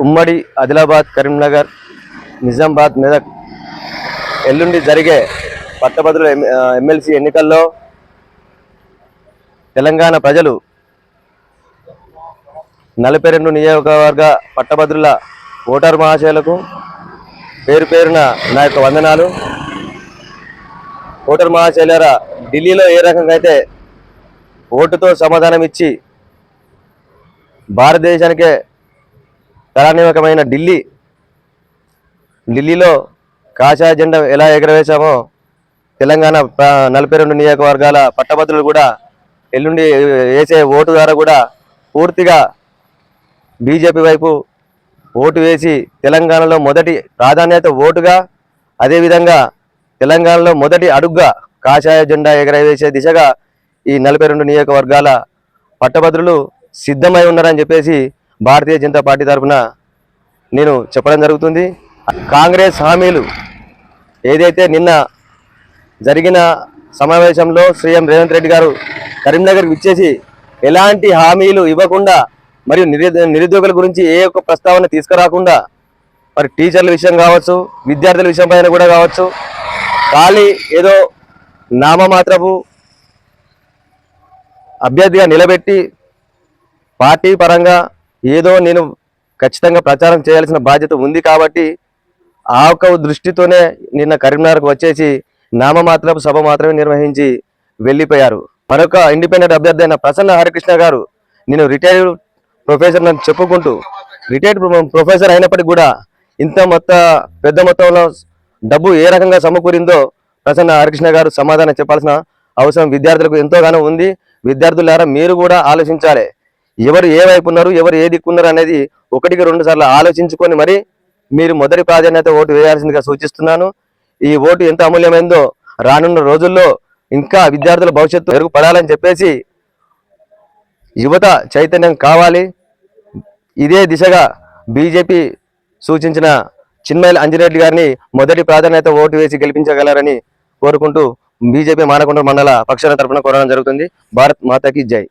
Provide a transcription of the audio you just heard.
ఉమ్మడి ఆదిలాబాద్, కరీంనగర్, నిజామాబాద్, మెదక్ ఎల్లుండి జరిగే పట్టభద్రుల ఎమ్మెల్సీ ఎన్నికల్లో తెలంగాణ ప్రజలు 42 నియోజకవర్గ పట్టభద్రుల ఓటరు మహాశయులకు పేరు పేరున నా యొక్క వందనాలు. ఓటరు మహాశయులారా, ఢిల్లీలో ఏ రకంగా అయితే ఓటుతో సమాధానం ఇచ్చి భారతదేశానికే తలానిమకమైన ఢిల్లీలో కాషాయ జెండా ఎలా ఎగరవేశామో తెలంగాణ 42 నియోజకవర్గాల పట్టభద్రులు కూడా ఎల్లుండి వేసే ఓటు ద్వారా కూడా పూర్తిగా బీజేపీ వైపు ఓటు వేసి తెలంగాణలో మొదటి ప్రాధాన్యత ఓటుగా, అదేవిధంగా తెలంగాణలో మొదటి అడుగ్గా కాషాయ జెండా ఎగరవేసే దిశగా ఈ 42 నియోజకవర్గాల పట్టభద్రులు సిద్ధమై ఉన్నారని చెప్పేసి భారతీయ జనతా పార్టీ తరఫున నేను చెప్పడం జరుగుతుంది. కాంగ్రెస్ హామీలు ఏదైతే నిన్న జరిగిన సమావేశంలో సీఎం రేవంత్ రెడ్డి గారు కరీంనగర్కి ఇచ్చేసి ఎలాంటి హామీలు ఇవ్వకుండా మరియు నిరుద్యోగుల గురించి ఏ ఒక్క ప్రస్తావన తీసుకురాకుండా, మరి టీచర్ల విషయం కావచ్చు, విద్యార్థుల విషయం పైన కూడా కావచ్చు, ఖాళీ ఏదో నామమాత్రపు అభ్యర్థిగా నిలబెట్టి పార్టీ పరంగా ఏదో నేను ఖచ్చితంగా ప్రచారం చేయాల్సిన బాధ్యత ఉంది కాబట్టి ఆ ఒక్క దృష్టితోనే నిన్న కరీంనగర్కు వచ్చేసి నామమాత్రపు సభ మాత్రమే నిర్వహించి వెళ్ళిపోయారు. మరొక ఇండిపెండెంట్ అభ్యర్థి అయిన ప్రసన్న హరికృష్ణ గారు నేను రిటైర్డ్ ప్రొఫెసర్ అని చెప్పుకుంటూ, రిటైర్డ్ ప్రొఫెసర్ అయినప్పటికీ కూడా ఇంత పెద్ద మొత్తంలో డబ్బు ఏ రకంగా సమకూరిందో ప్రసన్న హరికృష్ణ గారు సమాధానం చెప్పాల్సిన అవసరం విద్యార్థులకు ఎంతోగానో ఉంది. విద్యార్థులారా, మీరు కూడా ఆలోచించాలి. ఎవరు ఏ వైపు ఉన్నారు, ఎవరు ఏ దిక్కున్నారు అనేది 1-2 సార్లు ఆలోచించుకొని మరి మీరు మొదటి ప్రాధాన్యత ఓటు వేయాల్సిందిగా సూచిస్తున్నాను. ఈ ఓటు ఎంత అమూల్యమైందో రానున్న రోజుల్లో ఇంకా విద్యార్థుల భవిష్యత్తు మెరుగుపడాలని చెప్పేసి యువత చైతన్యం కావాలి. ఇదే దిశగా బీజేపీ సూచించిన చిన్మయిల అంజిరెడ్డి గారిని మొదటి ప్రాధాన్యత ఓటు వేసి గెలిపించగలరని కోరుకుంటూ బీజేపీ మానకొండ మండల పక్షాల తరఫున కోరడం జరుగుతుంది. భారత్ మాతాకి జై.